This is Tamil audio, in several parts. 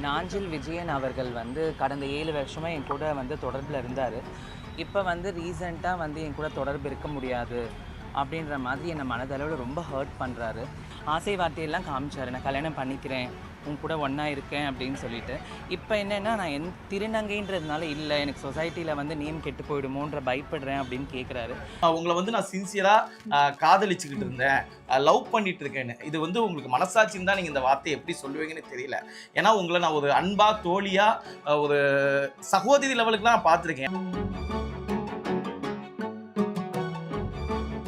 நாஞ்சில் விஜயன் அவர்கள் வந்து கடந்த 7 வருஷமா என் கூட வந்து தொடர்பில் இருந்தார். இப்போ வந்து ரீசெண்டாக வந்து என் கூட தொடர்பு இருக்க முடியாது அப்படின்ற மாதிரி என்னை மனதளவில் ரொம்ப ஹர்ட் பண்ணுறாரு. ஆசை வார்த்தையெல்லாம் காமிச்சார், நான் கல்யாணம் பண்ணிக்கிறேன், உன் கூட ஒன்றா இருக்கேன் அப்படின்னு சொல்லிட்டு. இப்போ என்னென்னா நான் திருநங்கைன்றதுனால இல்லை, எனக்கு சொசைட்டியில் வந்து நேம் கெட்டு போயிடுமோன்ற பயப்படுறேன் அப்படின்னு கேட்குறாரு. உங்களை வந்து நான் சின்சியராக காதலிச்சுக்கிட்டு இருந்தேன், லவ் பண்ணிட்டு இருக்கேன்னு, இது வந்து உங்களுக்கு மனசாட்சின்னு தான் நீங்கள் இந்த வார்த்தையை எப்படி சொல்லுவீங்கன்னு தெரியல. ஏன்னா உங்களை நான் ஒரு அன்பா தோழியா ஒரு சகோதரி லெவலுக்குலாம் நான் பார்த்துருக்கேன்.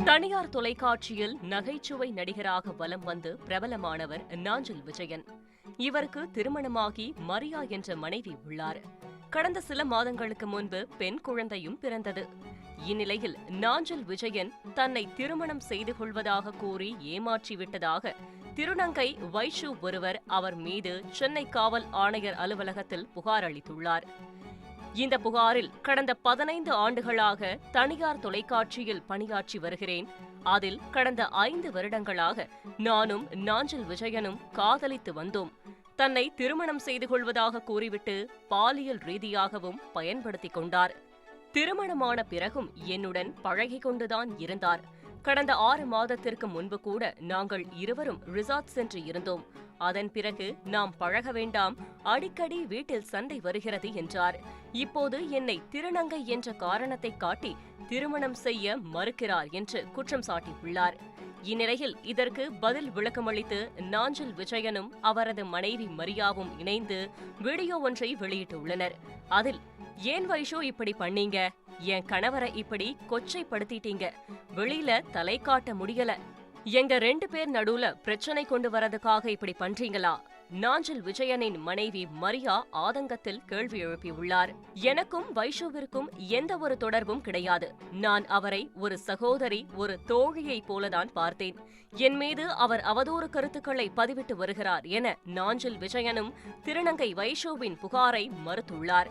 தனியார் தொலைக்காட்சியில் நகைச்சுவை நடிகராக வலம் வந்து பிரபலமானவர் நாஞ்சில் விஜயன். இவருக்கு திருமணமாகி மரியா என்ற மனைவி உள்ளார். கடந்த சில மாதங்களுக்கு முன்பு பெண் குழந்தையும் பிறந்தது. இந்நிலையில் நாஞ்சில் விஜயன் தன்னை திருமணம் செய்து கொள்வதாக கூறி ஏமாற்றிவிட்டதாக திருநங்கை வைஷு ஒருவர் அவர் மீது சென்னை காவல் ஆணையர் அலுவலகத்தில் புகார் அளித்துள்ளார். இந்த புகாரில் கடந்த 15 ஆண்டுகளாக தனியார் தொலைக்காட்சியில் பணியாற்றி வருகிறேன். அதில் கடந்த 5 வருடங்களாக நானும் நாஞ்சில் விஜயனும் காதலித்து வந்தோம். தன்னை திருமணம் செய்து கொள்வதாக கூறிவிட்டு பாலியல் ரீதியாகவும் பயன்படுத்திக் கொண்டார். திருமணமான பிறகும் என்னுடன் பழகிக் கொண்டுதான் இருந்தார். கடந்த 6 மாதத்திற்கு முன்பு கூட நாங்கள் இருவரும் ரிசார்ட் சென்று இருந்தோம். அதன் பிறகு நாம் பழக வேண்டாம், அடிக்கடி வீட்டில் சண்டை வருகிறது என்றார். இப்போது என்னை திருநங்கை என்ற காரணத்தை காட்டி திருமணம் செய்ய மறுக்கிறார் என்று குற்றம் சாட்டியுள்ளார். இந்நிலையில் இதற்கு பதில் விளக்கமளித்து நாஞ்சில் விஜயனும் அவரது மனைவி மரியாவும் இணைந்து வீடியோ ஒன்றை வெளியிட்டுள்ளனர். அதில், ஏன் வைஷு இப்படி பண்ணீங்க, என் கணவரை இப்படி கொச்சைப்படுத்திட்டீங்க, வெளியில தலை காட்ட முடியல, எங்க 2 பேர் நடுவுல பிரச்சனை கொண்டு வரதுக்காக இப்படி பண்றீங்களா? நாஞ்சில் விஜயனின் மனைவி மரியா ஆதங்கத்தில் கேள்வி எழுப்பியுள்ளார். எனக்கும் வைஷுவிற்கும் எந்த ஒரு தொடர்பும் கிடையாது. நான் அவரை ஒரு சகோதரி, ஒரு தோழியை போலதான் பார்த்தேன். என் மீது அவர் அவதூறு கருத்துக்களை பதிவிட்டு வருகிறார் என நாஞ்சில் விஜயனும் திருநங்கை வைஷுவின் புகாரை மறுத்துள்ளார்.